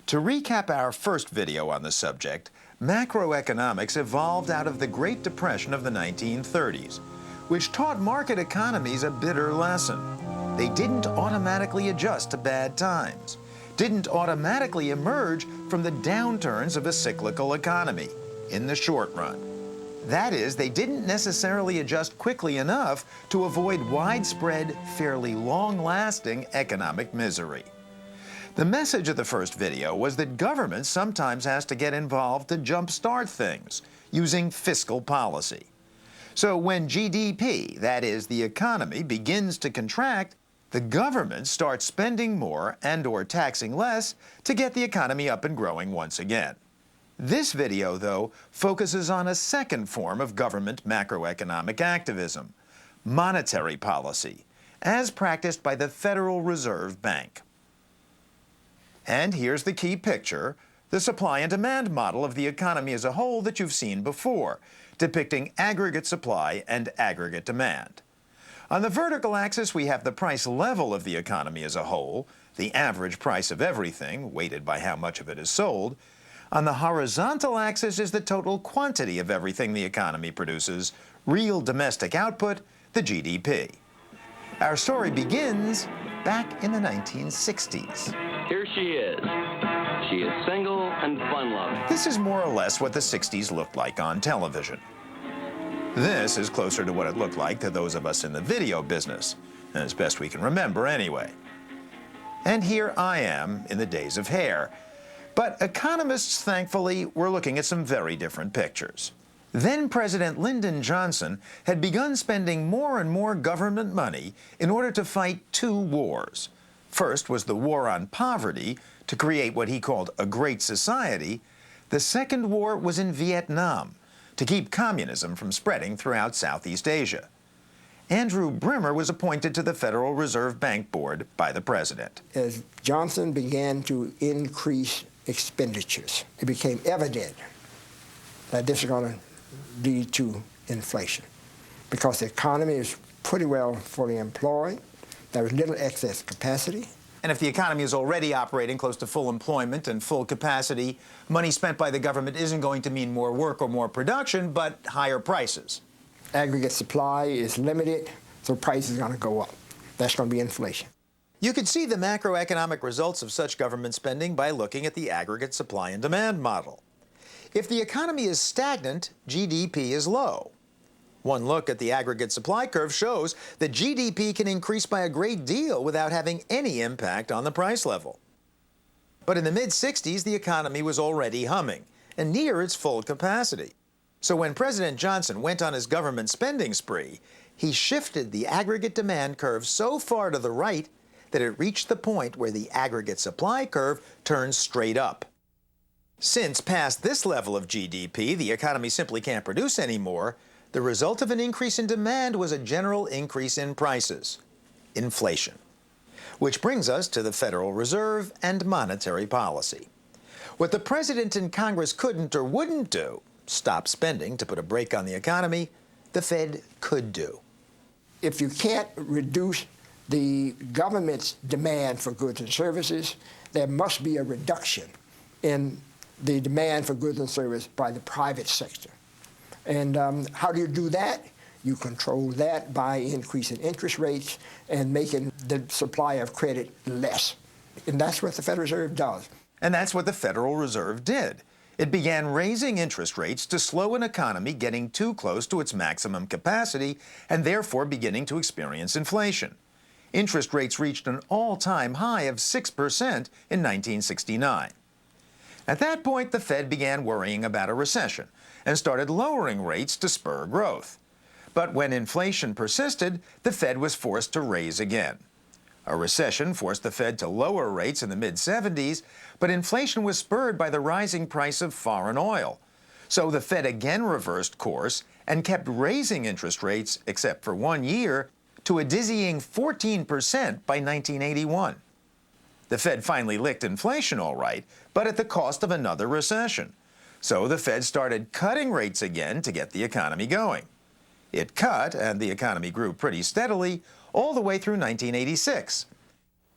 To recap our first video on the subject, macroeconomics evolved out of the Great Depression of the 1930s, which taught market economies a bitter lesson. They didn't automatically adjust to bad times, didn't automatically emerge from the downturns of a cyclical economy in the short run. That is, they didn't necessarily adjust quickly enough to avoid widespread, fairly long-lasting economic misery. The message of the first video was that government sometimes has to get involved to jumpstart things using fiscal policy. So when GDP, that is, the economy, begins to contract, the government starts spending more and/or taxing less to get the economy up and growing once again. This video, though, focuses on a second form of government macroeconomic activism, monetary policy, as practiced by the Federal Reserve Bank. And here's the key picture, the supply and demand model of the economy as a whole that you've seen before, depicting aggregate supply and aggregate demand. On the vertical axis, we have the price level of the economy as a whole, the average price of everything, weighted by how much of it is sold. On the horizontal axis is the total quantity of everything the economy produces, real domestic output, the GDP. Our story begins back in the 1960s. Here she is. She is single and fun-loving. This is more or less what the 60s looked like on television. This is closer to what it looked like to those of us in the video business, as best we can remember anyway. And here I am in the days of hair. But economists, thankfully, were looking at some very different pictures. Then President Lyndon Johnson had begun spending more and more government money in order to fight two wars. First was the war on poverty, to create what he called a great society. The second war was in Vietnam, to keep communism from spreading throughout Southeast Asia. Andrew Brimmer was appointed to the Federal Reserve Bank Board by the president. As Johnson began to increase expenditures, it became evident that this is going to lead to inflation because the economy is pretty well fully employed. There was little excess capacity. And if the economy is already operating close to full employment and full capacity, money spent by the government isn't going to mean more work or more production, but higher prices. Aggregate supply is limited, so prices are going to go up. That's going to be inflation. You could see the macroeconomic results of such government spending by looking at the aggregate supply and demand model. If the economy is stagnant, GDP is low. One look at the aggregate supply curve shows that GDP can increase by a great deal without having any impact on the price level. But in the mid-60s, the economy was already humming and near its full capacity. So when President Johnson went on his government spending spree, he shifted the aggregate demand curve so far to the right that it reached the point where the aggregate supply curve turns straight up. Since past this level of GDP, the economy simply can't produce anymore, the result of an increase in demand was a general increase in prices, inflation. Which brings us to the Federal Reserve and monetary policy. What the President and Congress couldn't or wouldn't do, stop spending to put a brake on the economy, the Fed could do. If you can't reduce the government's demand for goods and services, there must be a reduction in the demand for goods and services by the private sector. And how do you do that? You control that by increasing interest rates and making the supply of credit less. And that's what the Federal Reserve does. And that's what the Federal Reserve did. It began raising interest rates to slow an economy getting too close to its maximum capacity and therefore beginning to experience inflation. Interest rates reached an all-time high of 6% in 1969. At that point, the Fed began worrying about a recession and started lowering rates to spur growth. But when inflation persisted, the Fed was forced to raise again. A recession forced the Fed to lower rates in the mid-70s, but inflation was spurred by the rising price of foreign oil. So the Fed again reversed course and kept raising interest rates, except for 1 year, to a dizzying 14% by 1981. The Fed finally licked inflation all right, but at the cost of another recession. So the Fed started cutting rates again to get the economy going. It cut, and the economy grew pretty steadily, all the way through 1986.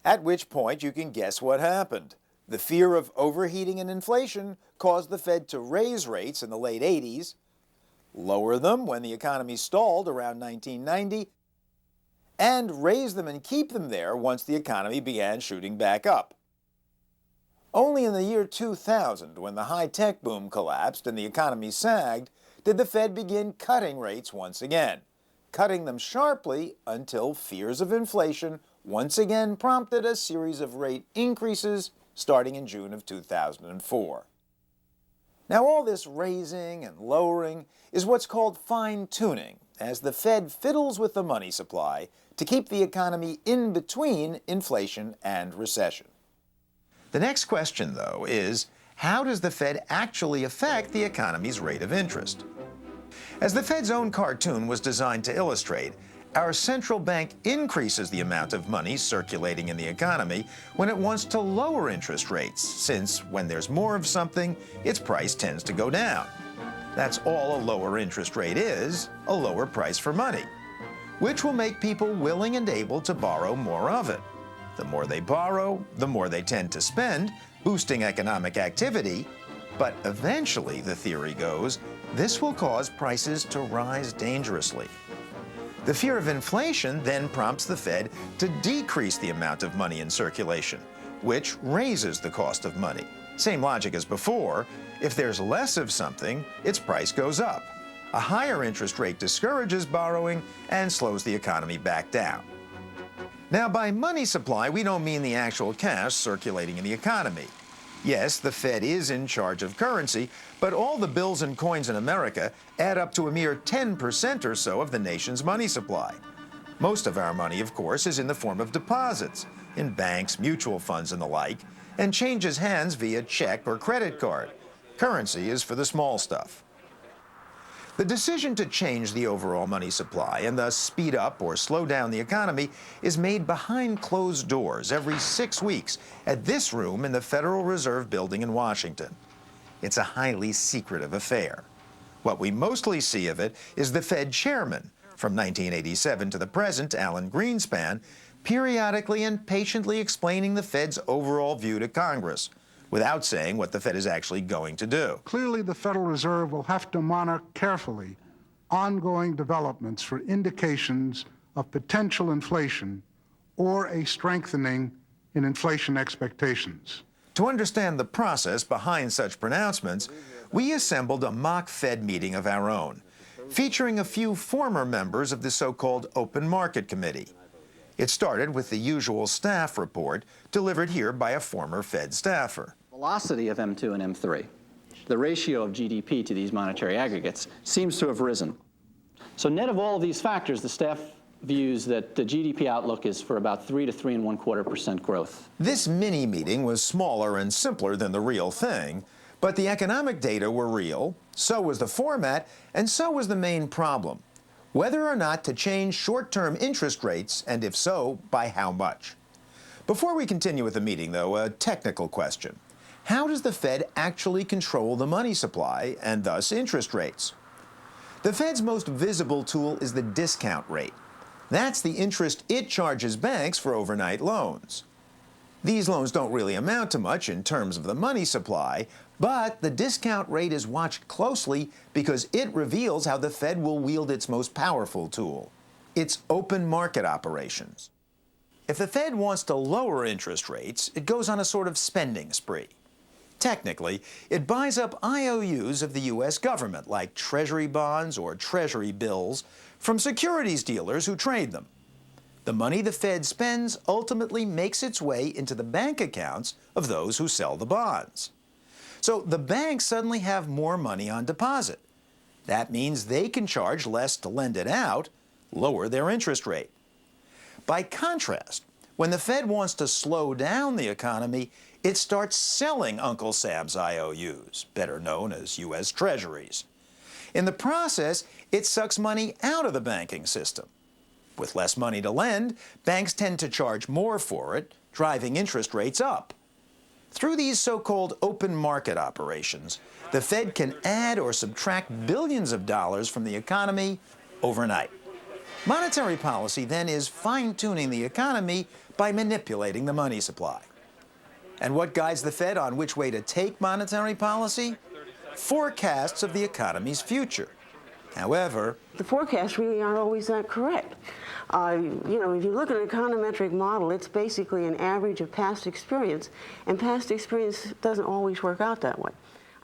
At which point you can guess what happened. The fear of overheating and inflation caused the Fed to raise rates in the late 80s, lower them when the economy stalled around 1990, and raise them and keep them there once the economy began shooting back up. Only in the year 2000, when the high-tech boom collapsed and the economy sagged, did the Fed begin cutting rates once again, cutting them sharply until fears of inflation once again prompted a series of rate increases starting in June of 2004. Now, all this raising and lowering is what's called fine-tuning, as the Fed fiddles with the money supply to keep the economy in between inflation and recession. The next question, though, is how does the Fed actually affect the economy's rate of interest? As the Fed's own cartoon was designed to illustrate, our central bank increases the amount of money circulating in the economy when it wants to lower interest rates, since when there's more of something, its price tends to go down. That's all a lower interest rate is, a lower price for money, which will make people willing and able to borrow more of it. The more they borrow, the more they tend to spend, boosting economic activity. But eventually, the theory goes, this will cause prices to rise dangerously. The fear of inflation then prompts the Fed to decrease the amount of money in circulation, which raises the cost of money. Same logic as before. If there's less of something, its price goes up. A higher interest rate discourages borrowing and slows the economy back down. Now, by money supply, we don't mean the actual cash circulating in the economy. Yes, the Fed is in charge of currency, but all the bills and coins in America add up to a mere 10% or so of the nation's money supply. Most of our money, of course, is in the form of deposits, in banks, mutual funds, and the like, and changes hands via check or credit card. Currency is for the small stuff. The decision to change the overall money supply and thus speed up or slow down the economy is made behind closed doors every 6 weeks at this room in the Federal Reserve Building in Washington. It's a highly secretive affair. What we mostly see of it is the Fed chairman, from 1987 to the present, Alan Greenspan, periodically and patiently explaining the Fed's overall view to Congress, without saying what the Fed is actually going to do. Clearly, the Federal Reserve will have to monitor carefully ongoing developments for indications of potential inflation or a strengthening in inflation expectations. To understand the process behind such pronouncements, we assembled a mock Fed meeting of our own, featuring a few former members of the so-called Open Market Committee. It started with the usual staff report delivered here by a former Fed staffer. Velocity of M2 and M3, the ratio of GDP to these monetary aggregates, seems to have risen. So net of all of these factors, the staff views that the GDP outlook is for about 3 to 3.25% growth. This mini-meeting was smaller and simpler than the real thing, but the economic data were real, so was the format, and so was the main problem: whether or not to change short-term interest rates, and if so, by how much. Before we continue with the meeting, though, a technical question. How does the Fed actually control the money supply and thus interest rates? The Fed's most visible tool is the discount rate. That's the interest it charges banks for overnight loans. These loans don't really amount to much in terms of the money supply, but the discount rate is watched closely because it reveals how the Fed will wield its most powerful tool, its open market operations. If the Fed wants to lower interest rates, it goes on a sort of spending spree. Technically, it buys up IOUs of the U.S. government, like Treasury bonds or Treasury bills, from securities dealers who trade them. The money the Fed spends ultimately makes its way into the bank accounts of those who sell the bonds. So the banks suddenly have more money on deposit. That means they can charge less to lend it out, lower their interest rate. By contrast, when the Fed wants to slow down the economy, it starts selling Uncle Sam's IOUs, better known as U.S. Treasuries. In the process, it sucks money out of the banking system. With less money to lend, banks tend to charge more for it, driving interest rates up. Through these so-called open market operations, the Fed can add or subtract billions of dollars from the economy overnight. Monetary policy then is fine-tuning the economy by manipulating the money supply. And what guides the Fed on which way to take monetary policy? Forecasts of the economy's future. However, the forecasts really aren't always that correct. You know, if you look at an econometric model, it's basically an average of past experience, and past experience doesn't always work out that way.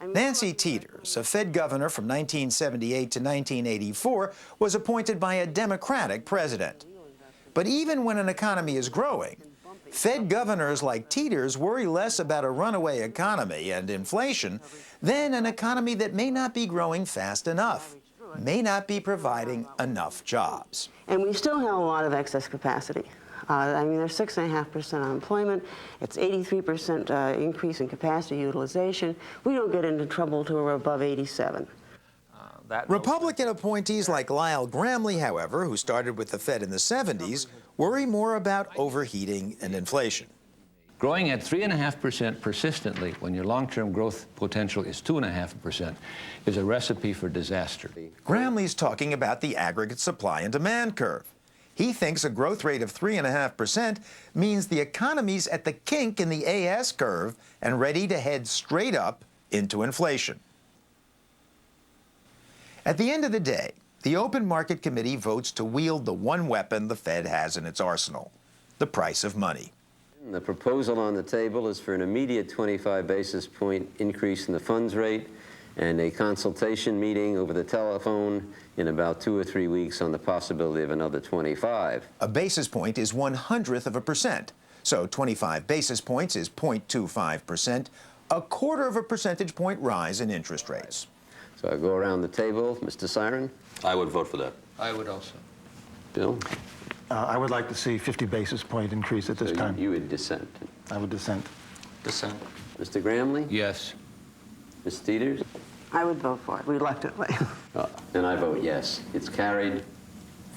Nancy Teeters, a Fed governor from 1978 to 1984, was appointed by a Democratic president. But even when an economy is growing, Fed governors like Teeters worry less about a runaway economy and inflation than an economy that may not be growing fast enough, may not be providing enough jobs. And we still have a lot of excess capacity. I mean, there's 6.5% unemployment. It's 83% increase in capacity utilization. We don't get into trouble till we're above 87. Republican appointees like Lyle Gramley, however, who started with the Fed in the 70s, worry more about overheating and inflation. Growing at 3.5% persistently when your long-term growth potential is 2.5% is a recipe for disaster. Gramley's talking about the aggregate supply and demand curve. He thinks a growth rate of 3.5% means the economy's at the kink in the AS curve and ready to head straight up into inflation. At the end of the day, the Open Market Committee votes to wield the one weapon the Fed has in its arsenal, the price of money. The proposal on the table is for an immediate 25 basis point increase in the funds rate and a consultation meeting over the telephone in about 2 or 3 weeks on the possibility of another 25. A basis point is 1/100%. So 25 basis points is 0.25%, a 1/4 percentage point rise in interest rates. So I go around the table. Mr. Siren? I would vote for that. I would also. Bill? I would like to see 50 basis point increase at this So time. You would dissent. I would dissent. Dissent. Mr. Gramley? Yes. Ms. Teeters? I would vote for it, reluctantly. And I vote yes. It's carried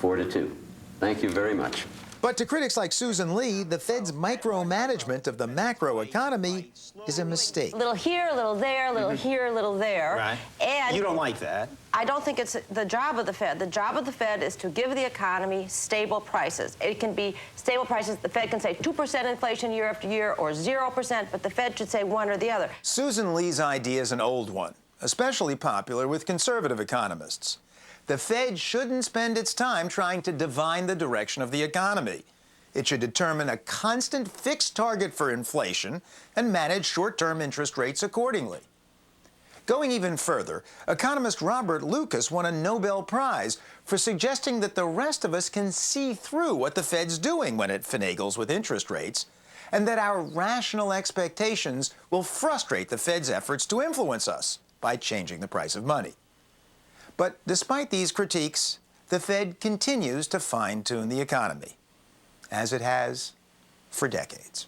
4-2. Thank you very much. But to critics like Susan Lee, the Fed's micromanagement of the macro economy is a mistake. A little here, a little there, a little here, a little there. Right. And You don't like that. I don't think it's the job of the Fed. The job of the Fed is to give the economy stable prices. It can be stable prices. The Fed can say 2% inflation year after year or 0%, but the Fed should say one or the other. Susan Lee's idea is an old one, especially popular with conservative economists. The Fed shouldn't spend its time trying to divine the direction of the economy. It should determine a constant fixed target for inflation and manage short-term interest rates accordingly. Going even further, economist Robert Lucas won a Nobel Prize for suggesting that the rest of us can see through what the Fed's doing when it finagles with interest rates, and that our rational expectations will frustrate the Fed's efforts to influence us by changing the price of money. But despite these critiques, the Fed continues to fine-tune the economy, as it has for decades.